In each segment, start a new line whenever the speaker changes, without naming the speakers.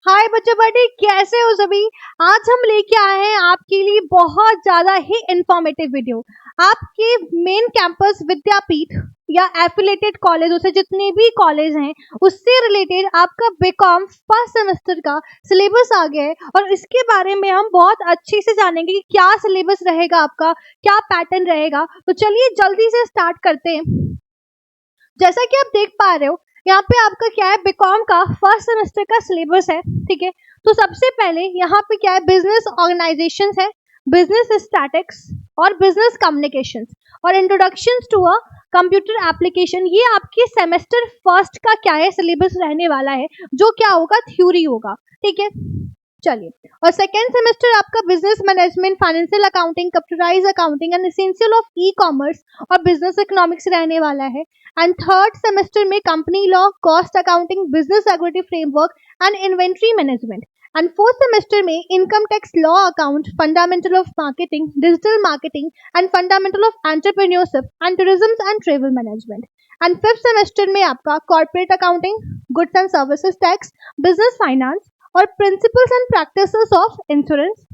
हाय बच्चे बड़े, कैसे हो सभी। आज हम लेके आए हैं आपके लिए बहुत ज्यादा ही इंफॉर्मेटिव वीडियो। आपके मेन कैंपस विद्यापीठ या एफिलेटेड कॉलेजों से जितने भी कॉलेज हैं उससे रिलेटेड आपका बीकॉम फर्स्ट सेमेस्टर का सिलेबस आ गया है और इसके बारे में हम बहुत अच्छे से जानेंगे कि क्या सिलेबस रहेगा, आपका क्या पैटर्न रहेगा। तो चलिए जल्दी से स्टार्ट करते हैं। जैसा कि आप देख पा रहे हो, यहाँ पे आपका क्या है, बीकॉम का फर्स्ट सेमेस्टर का सिलेबस है। ठीक है, तो सबसे पहले यहाँ पे क्या है, बिजनेस ऑर्गेनाइजेशन है, बिजनेस स्टैटिक्स और बिजनेस कम्युनिकेशंस और introduction to a computer application. ये आपके सेमेस्टर फर्स्ट का क्या है, सिलेबस रहने वाला है, जो क्या होगा, थ्योरी होगा। ठीक है, चलिए। और सेकेंड सेमेस्टर आपका business management, financial accounting, computerise accounting and essential of e commerce और बिजनेस इकोनॉमिक्स रहने वाला है। एंड थर्ड सेमेस्टर में company law, cost accounting, business aggregative framework and inventory management. And fourth semester में income tax law, account, fundamental of marketing, digital marketing and fundamental of entrepreneurship and tourism and travel management. And fifth semester में आपका corporate accounting, goods and services tax, business finance और principles and practices of insurance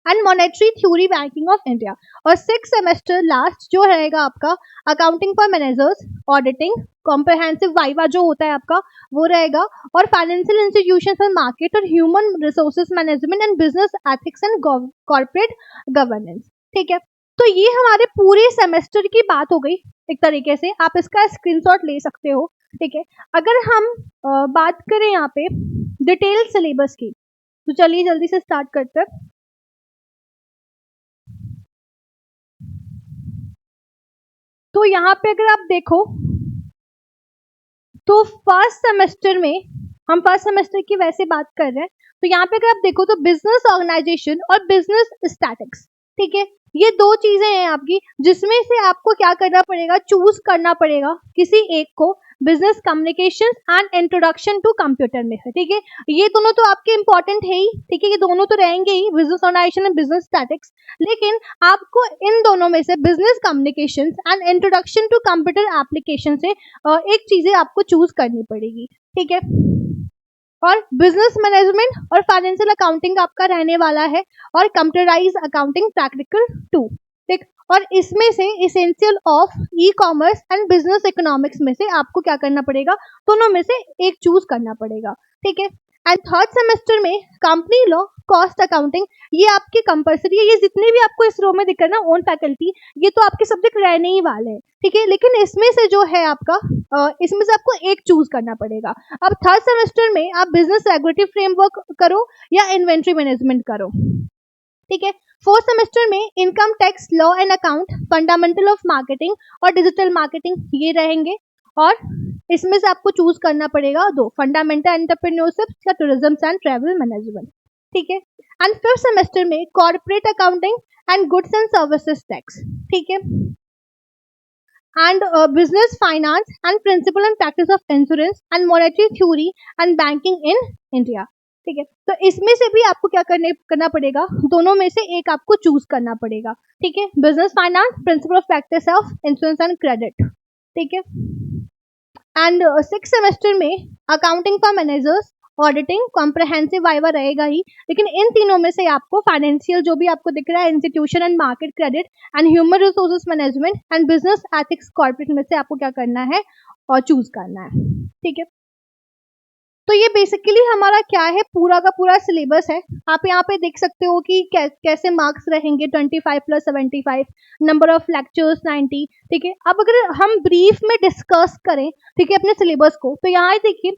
and monetary theory banking of India. और six semester last जो रहेगा आपका accounting for managers, auditing, comprehensive viva जो होता है आपका वो रहेगा, और फाइनेंशियल इंस्टीट्यूशंस एंड मार्केट और human resources management and business ethics and corporate governance. ठीक है, तो ये हमारे पूरे सेमेस्टर की बात हो गई। एक तरीके से आप इसका स्क्रीनशॉट ले सकते हो। ठीक है, अगर हम बात करें यहाँ पे डिटेल सिलेबस की, तो चलिए जल्दी से स्टार्ट करते हैं। तो यहाँ पे अगर आप देखो तो फर्स्ट सेमेस्टर में, हम फर्स्ट सेमेस्टर की वैसे बात कर रहे हैं, तो यहाँ पे अगर आप देखो तो बिजनेस ऑर्गेनाइजेशन और बिजनेस स्टैटिक्स। ठीक है, ये दो चीजें हैं आपकी, जिसमें से आपको क्या करना पड़ेगा, चूज करना पड़ेगा किसी एक को। Business communication and introduction to computer में है। ठीक है, ये दोनों तो आपके इंपॉर्टेंट है ही। ठीक है, ये दोनों तो रहेंगे ही, business organisation and business statics. लेकिन आपको इन दोनों में से business communication and introduction to computer application से एक चीजें आपको चूज करनी पड़ेगी। ठीक है, और बिजनेस मैनेजमेंट और फाइनेंशियल अकाउंटिंग आपका रहने वाला है, और कंप्यूटराइज अकाउंटिंग प्रैक्टिकल 2। ठीक, और इसमें से essential of e commerce and business economics में से आपको क्या करना पड़ेगा, दोनों में से एक चूज करना पड़ेगा। ठीक है, एंड थर्ड सेमेस्टर में कंपनी लॉ, कॉस्ट अकाउंटिंग, ये आपकी कंपलसरी है। ये जितने भी आपको इस रो में दिख रहा है ना, ओन फैकल्टी, ये तो आपके सब्जेक्ट रहने ही वाले हैं। ठीक है, लेकिन इसमें से जो है आपका इसमें से आपको एक चूज करना पड़ेगा। अब थर्ड सेमेस्टर में आप बिजनेस एग्रीगेटिव फ्रेमवर्क करो या इन्वेंट्री मैनेजमेंट करो। ठीक है, फोर्थ सेमेस्टर में income tax law and account, fundamental of marketing और डिजिटल मार्केटिंग ये रहेंगे, और इसमें से आपको चूज करना पड़ेगा दो, फंडामेंटल एंटरप्रेन्योरशिप या टूरिज्म एंड ट्रेवल मैनेजमेंट। ठीक है, एंड फिफ्थ सेमेस्टर में corporate accounting and goods and services tax. ठीक है, and business finance and principle and practice of insurance and monetary theory and banking in India। ठीक है, तो इसमें से भी आपको क्या करना पड़ेगा, दोनों में से एक आपको चूज करना पड़ेगा। ठीक है, business finance, principle of practice of insurance and credit. ठीक है, एंड सिक्स सेमेस्टर में accounting for managers, auditing, comprehensive viva रहेगा ही, लेकिन इन तीनों में से आपको फाइनेंशियल जो भी आपको दिख रहा है, institution and market credit and human resources management and business ethics corporate में से आपको क्या करना है और चूज करना है। ठीक है, तो ये बेसिकली हमारा क्या है, पूरा का पूरा सिलेबस है। आप यहाँ पे देख सकते हो कि कैसे मार्क्स रहेंगे, 25 + 75, नंबर ऑफ लेक्चर्स 90। ठीक है, अब अगर हम ब्रीफ में डिस्कस करें, ठीक है, अपने सिलेबस को, तो यहाँ देखिए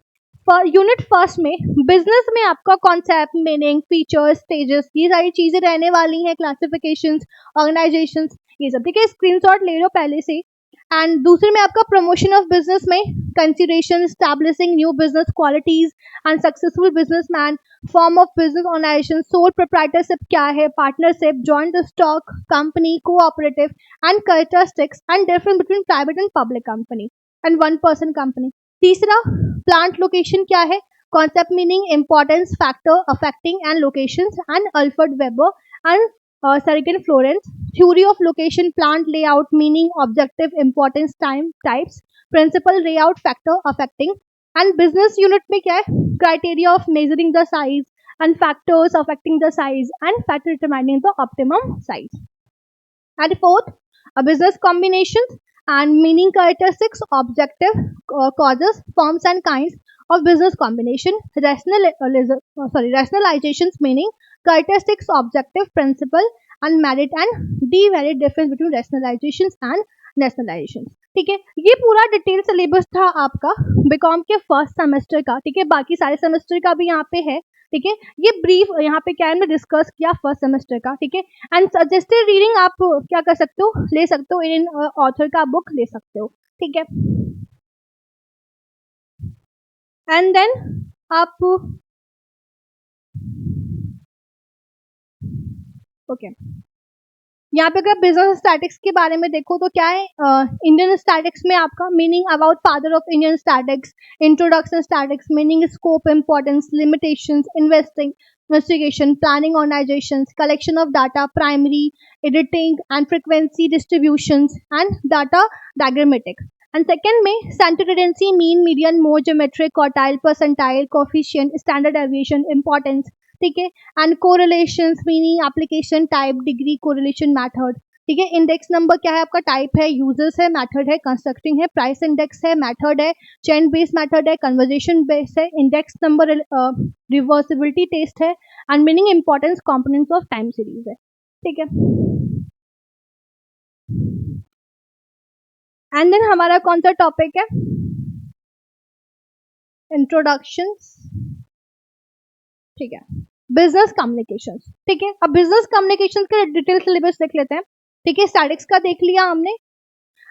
यूनिट फर्स्ट में बिजनेस में आपका कॉन्सेप्ट, मीनिंग, फीचर्स, स्टेजेस, ये सारी चीजें रहने वाली हैं, क्लासिफिकेशंस, ऑर्गेनाइजेशंस, ये सब। ठीक है, स्क्रीनशॉट ले लो पहले से। एंड दूसरे में आपका प्रमोशन ऑफ बिजनेस में consideration, establishing new business qualities and successful businessman, form of business organisation, sole proprietorship क्या है, partnership, joint stock company, cooperative and characteristics and difference between private and public company and one person company. तीसरा, plant location क्या है, concept, meaning, importance, factor affecting and locations and Alfred Weber and Sargent Florence, theory of location, plant layout, meaning, objective, importance, time, types, principal layout, factor affecting and business unit में क्या है, criteria of measuring the size and factors affecting the size and factor determining the optimum size. And fourth, a business combinations and meaning characteristics, objective, causes, forms and kinds of business combination. Rationalizations meaning characteristics, objective, principle and merit and demerit difference between rationalizations and nationalizations. ठीक है, ये पूरा detail syllabus था आपका BCom के first semester का. ठीक है, बाकी सारे सेमेस्टर का भी यहाँ पे है. ठीक है, ये ब्रीफ यहाँ पे क्या हमने डिस्कस किया फर्स्ट सेमेस्टर का. ठीक है, एंड सजेस्टेड रीडिंग आप क्या कर सकते हो, ले सकते हो, इन ऑथर का बुक ले सकते हो. ठीक है, एंड देन आप ओके यहाँ पे अगर बिजनेस स्टैटिक्स के बारे में देखो तो क्या है, इंडियन स्टैटिक्स में आपका meaning about father of Indian statics, introduction statics, meaning, scope, importance, limitations, investigation, planning, organizations, collection of data, primary, editing and frequency distributions and data diagrammatic. And second में center tendency, mean, median, mode, geometric, quartile, percentile, coefficient, standard deviation, importance. ठीक है, and correlations, meaning, application type, degree, correlation method. ठीक है, index number क्या है आपका, type है, users है, मेथड है, कंस्ट्रक्टिंग है, प्राइस इंडेक्स है, मेथड है, चेन बेस्ड मेथड है, कन्वर्जेशन बेस्ड है, इंडेक्स नंबर, रिवर्सिबिलिटी टेस्ट है, and meaning, importance, components of time series है. ठीक है, एंड देन हमारा कौन सा टॉपिक है, इंट्रोडक्शंस. ठीक है, बिजनेस कम्युनिकेशन. ठीक है, अब बिजनेस कम्युनिकेशन के डिटेल सिलेबस देख लेते हैं. ठीक है, स्टैटिक्स का देख लिया हमने,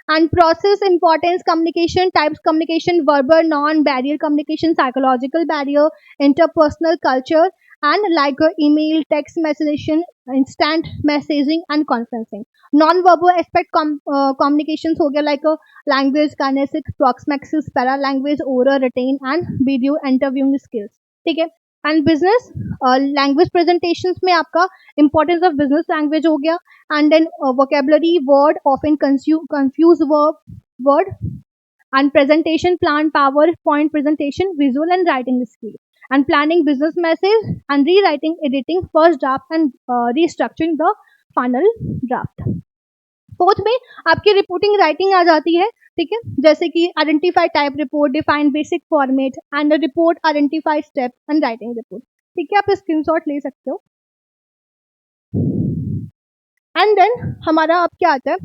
and process, importance, communication types, communication, verbal, non barrier communication, psychological barrier, interpersonal culture and like email, text messaging, instant messaging and conferencing. Non verbal aspect communication हो गया like language, kinesics, proxemics, para language, oral, written and video interviewing skills. ठीक है, and business language presentations में आपका importance of business language हो गया, and then vocabulary, word often confuse word and presentation plan, PowerPoint presentation, visual and writing skill, and planning business message and rewriting, editing first draft and restructuring the final draft. Fourth में आपकी reporting writing आ जाती है. ठीक है, जैसे कि identify type report, define basic format and report, identify step and writing report. ठीक है, आप स्क्रीनशॉट ले सकते हो. एंड देन हमारा अब क्या आता है,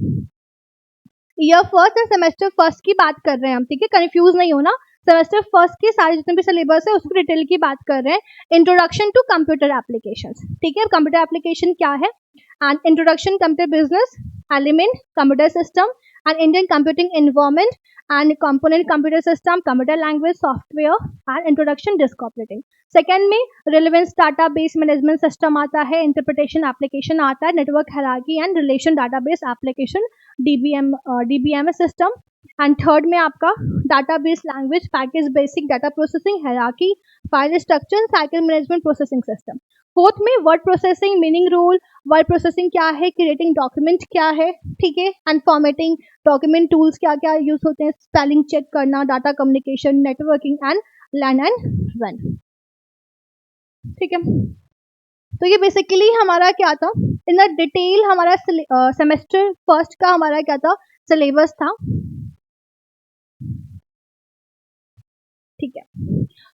year first end semester first की बात कर रहे हैं हम. ठीक है, कंफ्यूज नहीं होना, सेमेस्टर फर्स्ट के सारे जितने भी सिलेबस है उसकी डिटेल की बात कर रहे हैं. Introduction to computer applications. ठीक है, कंप्यूटर एप्लीकेशन क्या है, and introduction computer business, element, computer system and Indian computing environment and component computer system, computer language, software and introduction disk operating. Second में relevance database management system आता है, interpretation application आता है, network hierarchy and relation database application, DBMS system. And third में आपका database language, package basic data processing, hierarchy, file structure, cycle management processing system. Fourth में word processing, meaning rule, word processing क्या है, creating document क्या है. ठीक है, and formatting, document tools क्या क्या यूज होते हैं, स्पेलिंग चेक करना, data communication, networking and learn and run. ठीक है, तो ये बेसिकली हमारा क्या था, इन द डिटेल हमारा सेमेस्टर फर्स्ट का हमारा क्या था, सिलेबस था. ठीक है,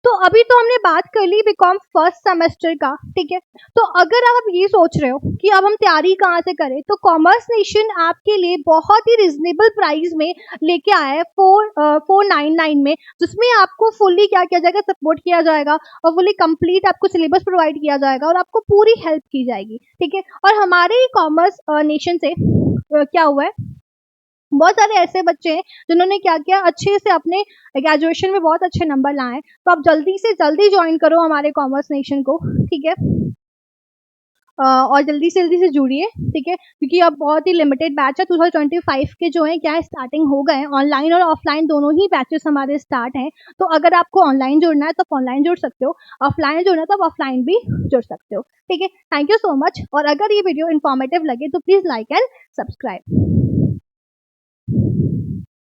तो अभी तो हमने बात कर ली बीकॉम फर्स्ट सेमेस्टर का. ठीक है, तो अगर आप ये सोच रहे हो कि अब हम तैयारी कहाँ से करें, तो कॉमर्स नेशन आपके लिए बहुत ही रिजनेबल प्राइस में लेके आया है 499 में, जिसमें आपको फुल्ली क्या किया जाएगा, सपोर्ट किया जाएगा और फुल्ली कंप्लीट आपको सिलेबस प्रोवाइड किया जाएगा और आपको पूरी हेल्प की जाएगी. ठीक है, और हमारे कॉमर्स नेशन से क्या हुआ है, बहुत सारे ऐसे बच्चे हैं जिन्होंने क्या किया, अच्छे से अपने ग्रेजुएशन में बहुत अच्छे नंबर लाए. तो आप जल्दी से जल्दी ज्वाइन करो हमारे कॉमर्स नेशन को. ठीक है, और जल्दी से जुड़िए. ठीक है, क्योंकि अब बहुत ही लिमिटेड बैच है. 2025 के जो है क्या है, स्टार्टिंग हो गए. ऑनलाइन और ऑफलाइन दोनों ही बैचेस हमारे स्टार्ट हैं. तो अगर आपको ऑनलाइन जुड़ना है तो आप ऑनलाइन जुड़ सकते हो, ऑफलाइन जुड़ना है तो आप ऑफलाइन भी जुड़ सकते हो. ठीक है, थैंक यू सो मच. और अगर ये वीडियो इन्फॉर्मेटिव लगे तो प्लीज लाइक एंड सब्सक्राइब.